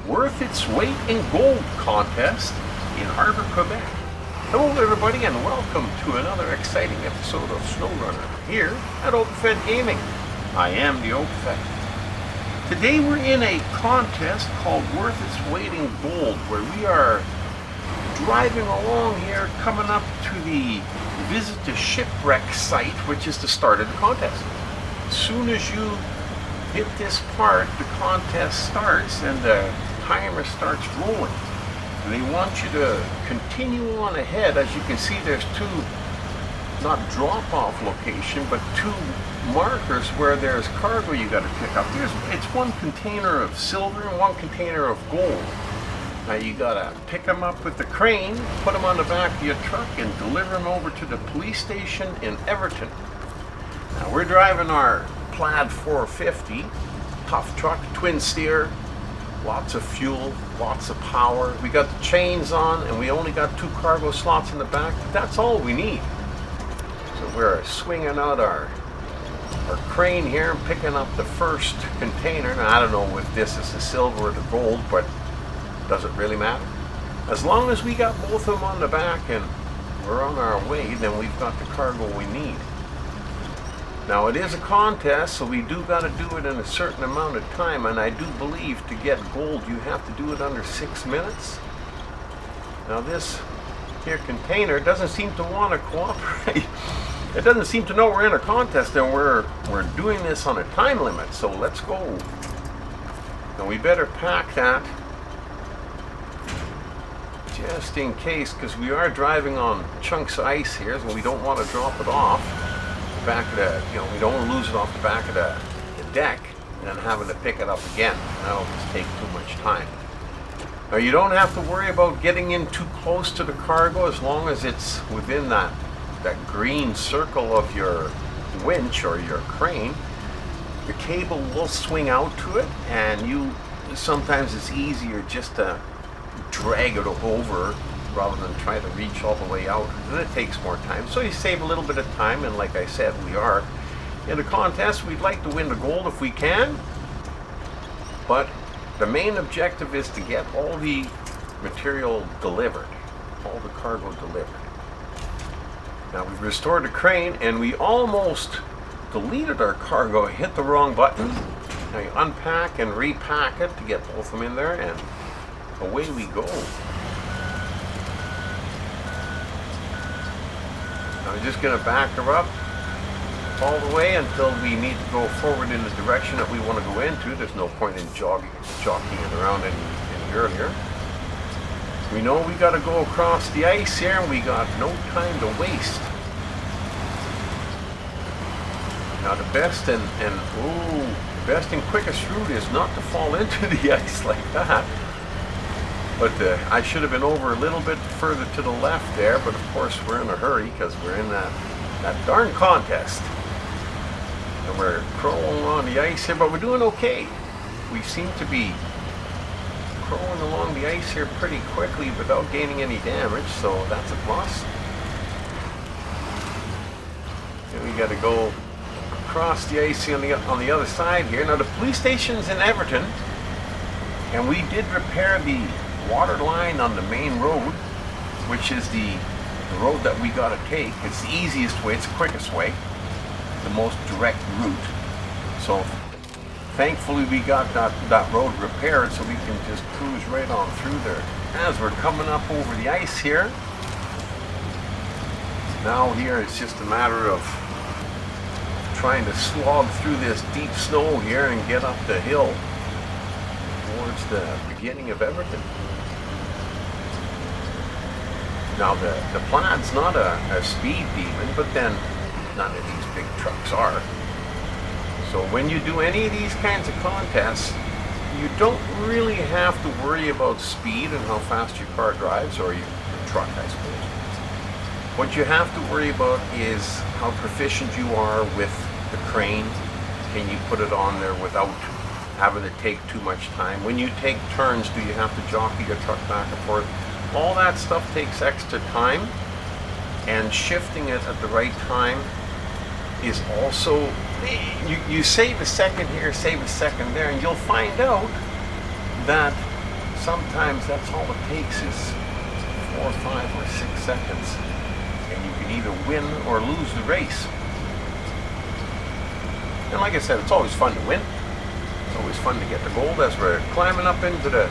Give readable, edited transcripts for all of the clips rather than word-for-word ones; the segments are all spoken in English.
worth its weight in gold contest in Harbor, Quebec. Hello everybody and welcome to another exciting episode of SnowRunner here at OpenFed Gaming. I am the OpenFed. Today we're in a contest called Worth Its Weight in Gold, where we are driving along here coming up to the visit to Shipwreck Site, which is the start of the contest. As soon as you hit this part, the contest starts and the timer starts rolling. They want you to continue on ahead. As you can see, there's two, not drop-off location, but two markers where there's cargo you got to pick up. It's one container of silver and one container of gold. Now you got to pick them up with the crane, put them on the back of your truck, and deliver them over to the police station in Everton. Now we're driving our PLAD 450, tough truck, twin steer. Lots of fuel, lots of power. We got the chains on and we only got 2 cargo slots in the back, but that's all we need. So we're swinging out our crane here and picking up the first container. Now I don't know if this is the silver or the gold, but it doesn't really matter. As long as we got both of them on the back and we're on our way, then we've got the cargo we need. Now it is a contest, so we do got to do it in a certain amount of time, and I do believe to get gold you have to do it under 6 minutes. Now this here container doesn't seem to want to cooperate. It doesn't seem to know we're in a contest and we're doing this on a time limit, so let's go. Now we better pack that just in case, because we are driving on chunks of ice here, so we don't want to drop it off back of the, we don't want to lose it off the back of the deck and then having to pick it up again. That'll just take too much time. Now you don't have to worry about getting in too close to the cargo as long as it's within that green circle of your winch or your crane. Your cable will swing out to it, and sometimes it's easier just to drag it over rather than try to reach all the way out, and it takes more time. So you save a little bit of time, and like I said, we are in a contest. We'd like to win the gold if we can, but the main objective is to get all the material delivered, all the cargo delivered. Now we've restored the crane, and we almost deleted our cargo, hit the wrong button. Now you unpack and repack it to get both of them in there, and away we go. I'm just going to back her up all the way until we need to go forward in the direction that we want to go into. There's no point in jockeying it around any earlier. We know we got to go across the ice here, and we got no time to waste. Now the best and quickest route is not to fall into the ice like that. But I should have been over a little bit further to the left there, but of course we're in a hurry because we're in that darn contest. And we're crawling on the ice here, but we're doing okay. We seem to be crawling along the ice here pretty quickly without gaining any damage, so that's a plus. And we got to go across the ice on the other side here. Now the police station's in Everton, and we did repair the water line on the main road, which is the road that we got to take. It's the easiest way, it's the quickest way, the most direct route. So thankfully we got that road repaired, so we can just cruise right on through there. As we're coming up over the ice here, now here it's just a matter of trying to slog through this deep snow here and get up the hill towards the beginning of Everton. Now the PLAD's not a speed demon, but then none of these big trucks are. So when you do any of these kinds of contests, you don't really have to worry about speed and how fast your car drives, or your truck, I suppose. What you have to worry about is how proficient you are with the crane. Can you put it on there without having to take too much time? When you take turns, do you have to jockey your truck back and forth? All that stuff takes extra time, and shifting it at the right time is also, you save a second here, save a second there, and you'll find out that sometimes that's all it takes is 4, 5, or 6 seconds. And you can either win or lose the race. And like I said, it's always fun to win. It's always fun to get the gold as we're climbing up into the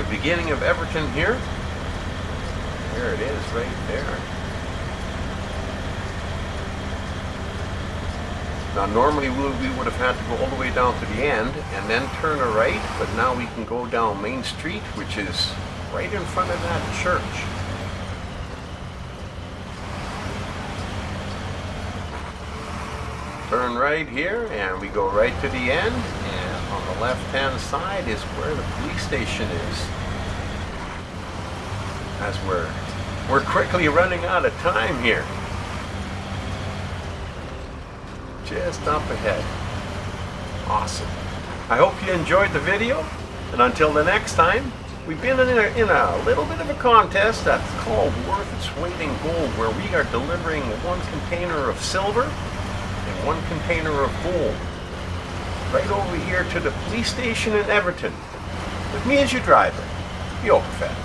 beginning of Everton here. There it is, right there. Now normally we would have had to go all the way down to the end and then turn a right, but now we can go down Main Street, which is right in front of that church. Turn right here and we go right to the end, and on the left hand side is where the police station is. As we're quickly running out of time here. Just up ahead. Awesome. I hope you enjoyed the video, and until the next time, we've been in a little bit of a contest that's called Worth Its Weight in Gold, where we are delivering 1 container of silver and 1 container of gold right over here to the police station in Everton, with me as your driver, the Overfed.